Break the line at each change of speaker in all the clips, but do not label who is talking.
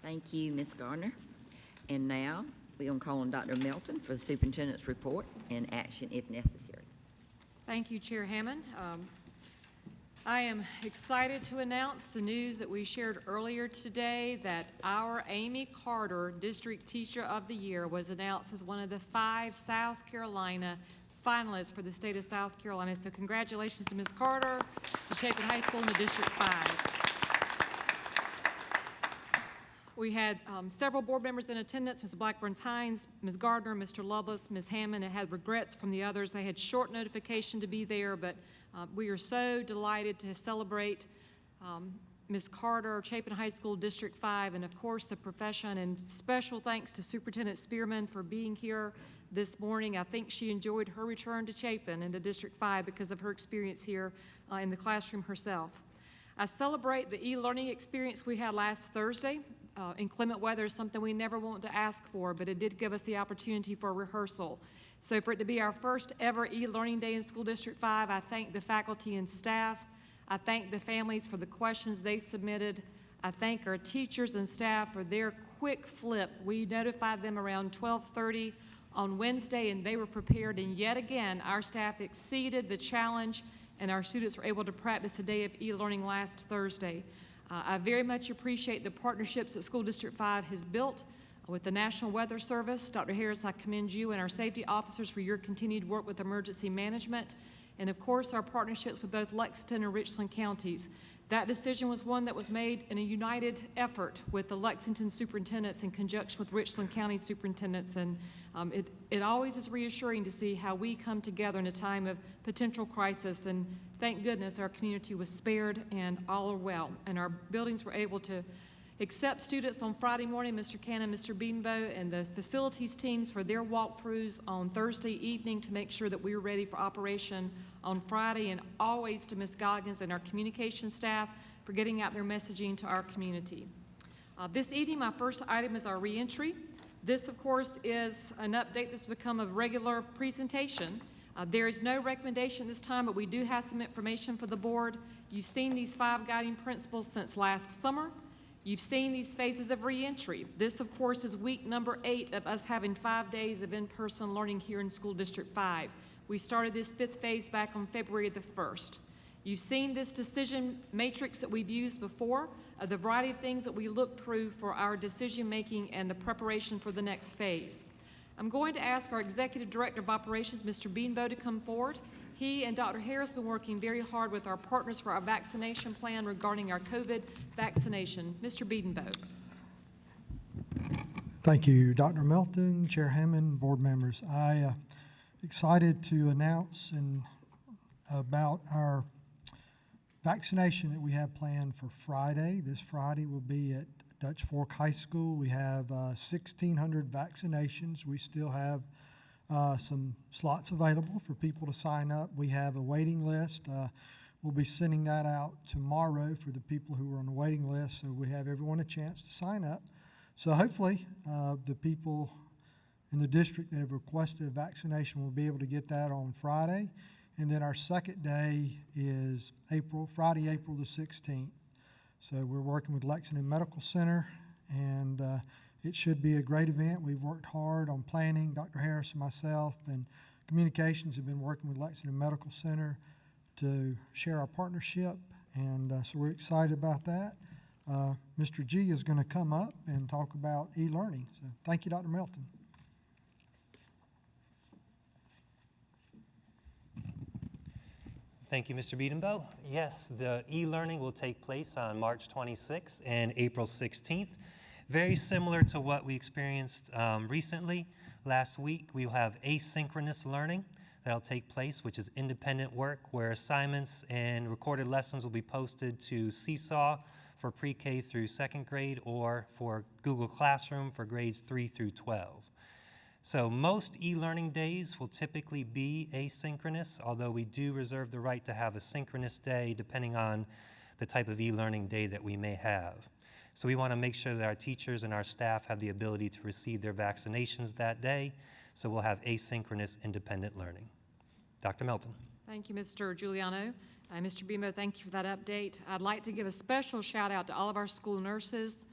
Thank you, Ms. Gardner. And now, we're going to call on Dr. Melton for the superintendent's report and action if necessary.
Thank you, Chair Hammond. I am excited to announce the news that we shared earlier today that our Amy Carter District Teacher of the Year was announced as one of the 5 South Carolina finalists for the state of South Carolina. So congratulations to Ms. Carter, to Chapin High School in the District 5. We had several board members in attendance, Ms. Blackburn-Hines, Ms. Gardner, Mr. Lovelace, Ms. Hammond, and had regrets from the others. They had short notification to be there, but we are so delighted to celebrate Ms. Carter, Chapin High School District 5, and of course the profession, and special thanks to Superintendent Spearman for being here this morning. I think she enjoyed her return to Chapin into District 5 because of her experience here in the classroom herself. I celebrate the e-learning experience we had last Thursday. Inclement weather is something we never want to ask for, but it did give us the opportunity for rehearsal. So for it to be our first ever e-learning day in School District 5, I thank the faculty and staff. I thank the families for the questions they submitted. I thank our teachers and staff for their quick flip. We notified them around 12:30 on Wednesday, and they were prepared. And yet again, our staff exceeded the challenge, and our students were able to practice a day of e-learning last Thursday. I very much appreciate the partnerships that School District 5 has built with the National Weather Service. Dr. Harris, I commend you and our safety officers for your continued work with emergency management, and of course our partnerships with both Lexington and Richland counties. That decision was one that was made in a united effort with the Lexington superintendents in conjunction with Richland County superintendents, and it always is reassuring to see how we come together in a time of potential crisis, and thank goodness our community was spared and all are well, and our buildings were able to accept students on Friday morning. Mr. Cannon, Mr. Beanbo, and the facilities teams for their walkthroughs on Thursday evening to make sure that we were ready for operation on Friday, and always to Ms. Goggins and our communication staff for getting out their messaging to our community. This evening, my first item is our reentry. This, of course, is an update that's become a regular presentation. There is no recommendation this time, but we do have some information for the board. You've seen these 5 guiding principles since last summer. You've seen these phases of reentry. This, of course, is week number 8 of us having 5 days of in-person learning here in School District 5. We started this 5th phase back on February the 1st. You've seen this decision matrix that we've used before, the variety of things that we look through for our decision making and the preparation for the next phase. I'm going to ask our Executive Director of Operations, Mr. Beanbo, to come forward. He and Dr. Harris have been working very hard with our partners for our vaccination plan regarding our COVID vaccination. Mr. Beanbo.
Thank you, Dr. Melton, Chair Hammond, board members. I excited to announce about our vaccination that we have planned for Friday. This Friday will be at Dutch Fork High School. We have 1,600 vaccinations. We still have some slots available for people to sign up. We have a waiting list. We'll be sending that out tomorrow for the people who are on the waiting list, so we have everyone a chance to sign up. So hopefully the people in the district that have requested a vaccination will be able to get that on Friday. And then our second day is Friday, April the 16th. So we're working with Lexington Medical Center, and it should be a great event. We've worked hard on planning. Dr. Harris and myself and communications have been working with Lexington Medical Center to share our partnership, and so we're excited about that. Mr. G is going to come up and talk about e-learning. So thank you, Dr. Melton.
Thank you, Mr. Beadenbow. Yes, the e-learning will take place on March 26th and April 16th. Very similar to what we experienced recently. Last week, we will have asynchronous learning that'll take place, which is independent work where assignments and recorded lessons will be posted to Seesaw for pre-K through 2nd grade or for Google Classroom for grades 3 through 12. So most e-learning days will typically be asynchronous, although we do reserve the right to have a synchronous day depending on the type of e-learning day that we may have. So we want to make sure that our teachers and our staff have the ability to receive their vaccinations that day, so we'll have asynchronous independent learning. Dr. Melton.
Thank you, Mr. Giuliano. Mr. Beanbo, thank you for that update. I'd like to give a special shout out to all of our school nurses,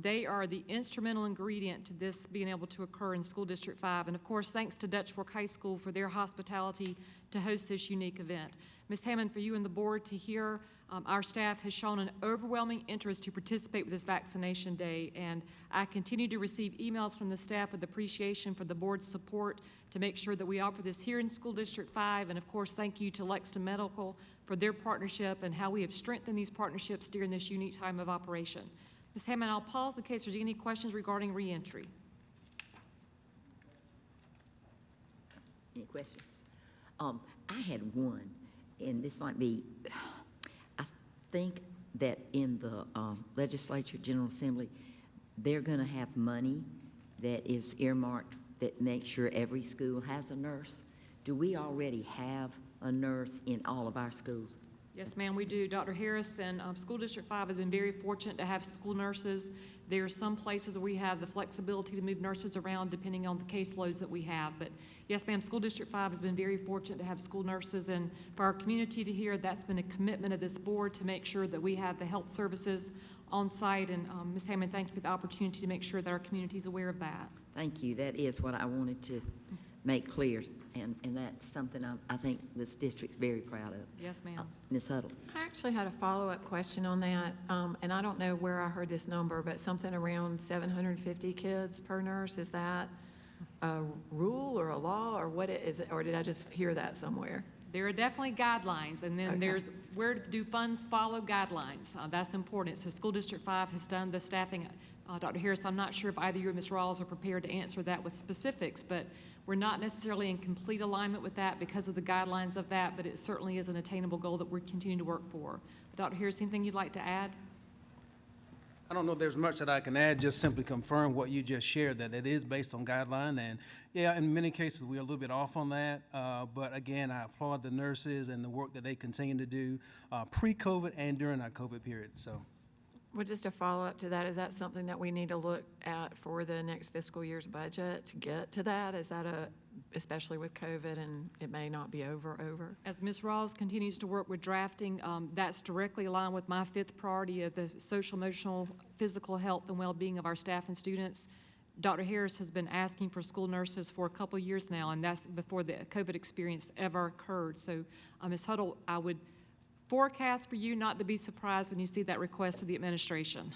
They are the instrumental ingredient to this being able to occur in School District 5. And of course, thanks to Dutch Fork High School for their hospitality to host this unique event. Ms. Hammond, for you and the board to hear, our staff has shown an overwhelming interest to participate with this vaccination day, and I continue to receive emails from the staff with appreciation for the board's support to make sure that we offer this here in School District 5, and of course, thank you to Lexington Medical for their partnership and how we have strengthened these partnerships during this unique time of operation. Ms. Hammond, I'll pause in case there's any questions regarding reentry.
Any questions? I had one, and this might be, I think that in the Legislature, General Assembly, they're going to have money that is earmarked that makes sure every school has a nurse. Do we already have a nurse in all of our schools?
Yes, ma'am, we do. Dr. Harris and School District 5 has been very fortunate to have school nurses. There are some places where we have the flexibility to move nurses around depending on the caseloads that we have. But yes, ma'am, School District 5 has been very fortunate to have school nurses. And for our community to hear, that's been a commitment of this board to make sure that we have the health services on site. And Ms. Hammond, thank you for the opportunity to make sure that our community is aware of that.
Thank you. That is what I wanted to make clear, and that's something I think this district's very proud of.
Yes, ma'am.
Ms. Huddle.
I actually had a follow-up question on that, and I don't know where I heard this number, but something around 750 kids per nurse. Is that a rule or a law, or what is it, or did I just hear that somewhere?
There are definitely guidelines, and then
Okay.
there's where do funds follow guidelines. That's important. So School District 5 has done the staffing. Dr. Harris, I'm not sure if either you or Ms. Rawls are prepared to answer that with specifics, but we're not necessarily in complete alignment with that because of the guidelines of that, but it certainly is an attainable goal that we're continuing to work for. Dr. Harris, anything you'd like to add?
I don't know if there's much that I can add, just simply confirm what you just shared, that it is based on guideline. And yeah, in many cases, we're a little bit off on that. But again, I applaud the nurses and the work that they continue to do pre-COVID and during our COVID period, so.
Well, just a follow-up to that, is that something that we need to look at for the next fiscal year's budget to get to that? Is that especially with COVID and it may not be over?
As Ms. Rawls continues to work with drafting, that's directly aligned with my fifth priority of the social, emotional, physical health and well-being of our staff and students. Dr. Harris has been asking for school nurses for a couple of years now, and that's before the COVID experience ever occurred. So, Ms. Huddle, I would forecast for you not to be surprised when you see that request of the administration.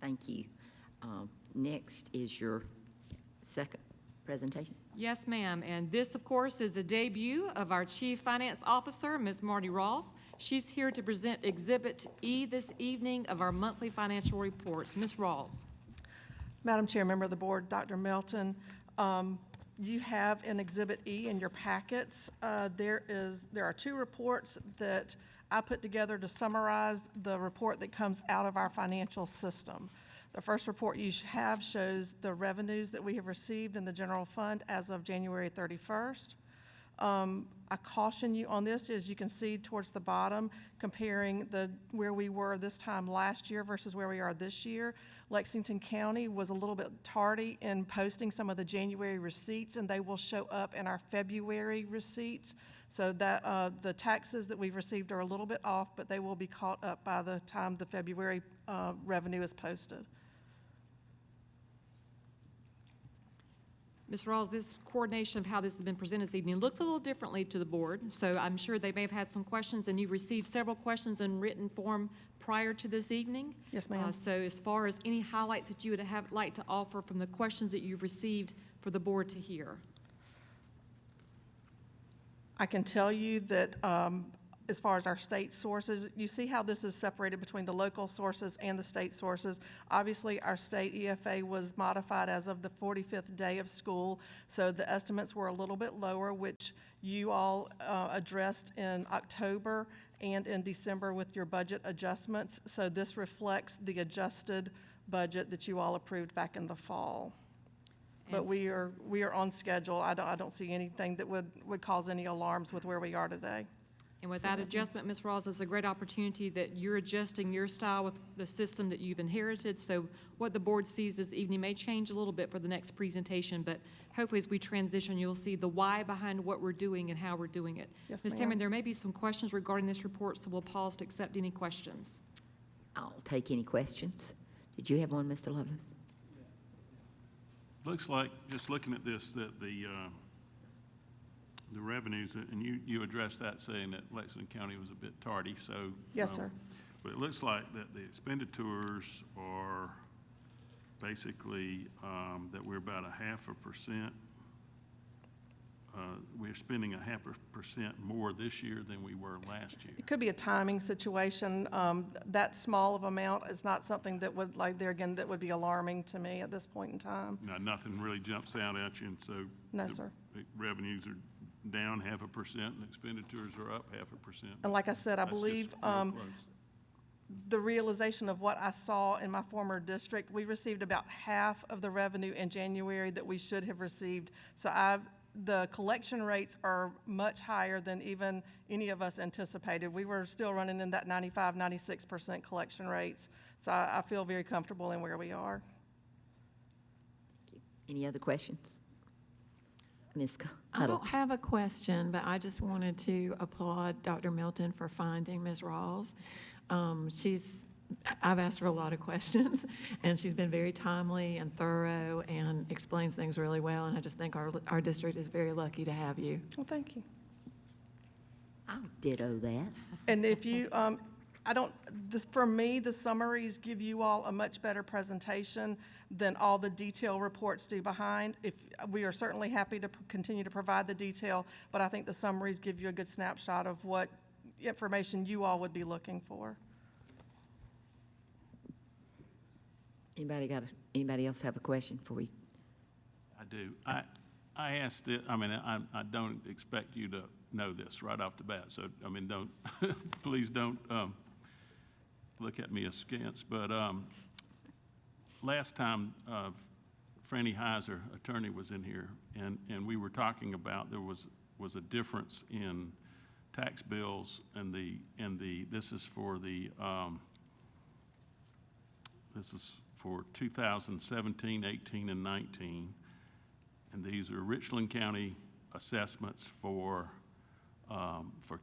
Thank you. Next is your second presentation.
Yes, ma'am. And this, of course, is the debut of our Chief Finance Officer, Ms. Marty Ross. She's here to present Exhibit E this evening of our monthly financial reports. Ms. Rawls.
Madam Chair, member of the board, Dr. Melton, you have in Exhibit E in your packets, there are two reports that I put together to summarize the report that comes out of our financial system. The first report you have shows the revenues that we have received in the general fund as of January 31st. I caution you on this, as you can see towards the bottom, comparing where we were this time last year versus where we are this year. Lexington County was a little bit tardy in posting some of the January receipts, and they will show up in our February receipts. So that the taxes that we've received are a little bit off, but they will be caught up by the time the February revenue is posted.
Ms. Rawls, this coordination of how this has been presented this evening looks a little differently to the board, so I'm sure they may have had some questions, and you've received several questions in written form prior to this evening.
Yes, ma'am.
So as far as any highlights that you would like to offer from the questions that you've received for the board to hear.
I can tell you that as far as our state sources, you see how this is separated between the local sources and the state sources. Obviously, our state EFA was modified as of the 45th day of school, so the estimates were a little bit lower, which you all addressed in October and in December with your budget adjustments. So this reflects the adjusted budget that you all approved back in the fall. But we are on schedule. I don't see anything that would cause any alarms with where we are today.
And with that adjustment, Ms. Rawls, it's a great opportunity that you're adjusting your style with the system that you've inherited. So what the board sees this evening may change a little bit for the next presentation, but hopefully as we transition, you'll see the why behind what we're doing and how we're doing it.
Yes,
Ms.
ma'am.
Hammond, there may be some questions regarding this report, so we'll pause to accept any questions.
I'll take any questions. Did you have one, Mr. Lovelace?
Looks like, just looking at this, that the revenues, and you addressed that saying that Lexington County was a bit tardy, so.
Yes, sir.
But it looks like that the expenditures are basically, that we're about 0.5%. We're spending 0.5% more this year than we were last year.
It could be a timing situation. That small of amount is not something that would, like, there again, that would be alarming to me at this point in time.
Now, nothing really jumps out at you, and so.
No,
the
sir.
Revenues are down 0.5%, and expenditures are up 0.5%.
And like I said, I
That's just
believe
real close.
the realization of what I saw in my former district, we received about half of the revenue in January that we should have received. So the collection rates are much higher than even any of us anticipated. We were still running in that 95, 96% collection rates. So I feel very comfortable in where we are.
Any other questions? Ms.
I
Huddle?
don't have a question, but I just wanted to applaud Dr. Milton for finding Ms. Rawls. I've asked her a lot of questions, and she's been very timely and thorough and explains things really well, and I just think our district is very lucky to have you.
Well, thank you.
I'll ditto that.
And if you, for me, the summaries give you all a much better presentation than all the detail reports do behind. We are certainly happy to continue to provide the detail, but I think the summaries give you a good snapshot of what information you all would be looking for.
Anybody else have a question before we?
I do. I asked it, I mean, I don't expect you to know this right off the bat, so, I mean, don't, please don't look at me askance, but last time Franny Heiser, attorney, was in here, and we were talking about there was a difference in tax bills and this is for 2017, 18, and 19. And these are Richland County assessments for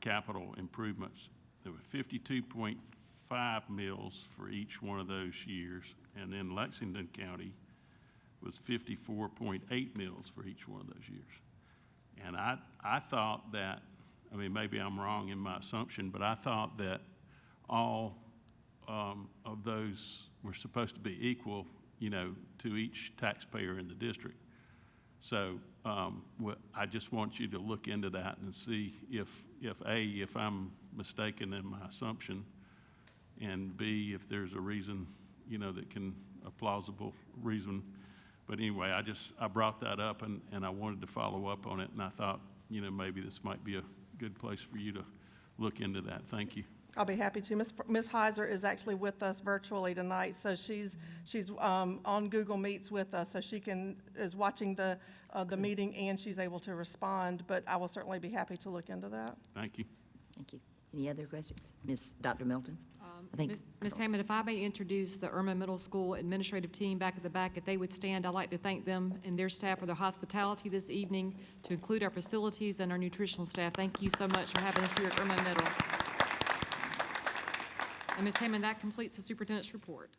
capital improvements. There were 52.5 mills for each one of those years. And then Lexington County was 54.8 mills for each one of those years. And I thought that, I mean, maybe I'm wrong in my assumption, but I thought that all of those were supposed to be equal, you know, to each taxpayer in the district. So I just want you to look into that and see if I'm mistaken in my assumption, and B, if there's a reason, you know, a plausible reason. But anyway, I brought that up and I wanted to follow up on it, and I thought, you know, maybe this might be a good place for you to look into that. Thank you.
I'll be happy to. Ms. Heiser is actually with us virtually tonight, so she's on Google Meets with us, so she is watching the meeting and she's able to respond, but I will certainly be happy to look into that.
Thank you.
Thank you. Any other questions? Dr. Milton? I think-
Ms. Hammond, if I may introduce the Irma Middle School administrative team back at the back, if they would stand, I'd like to thank them and their staff for their hospitality this evening, to include our facilities and our nutritional staff. Thank you so much for having us here at Irma Middle. And Ms. Hammond, that completes the superintendent's report.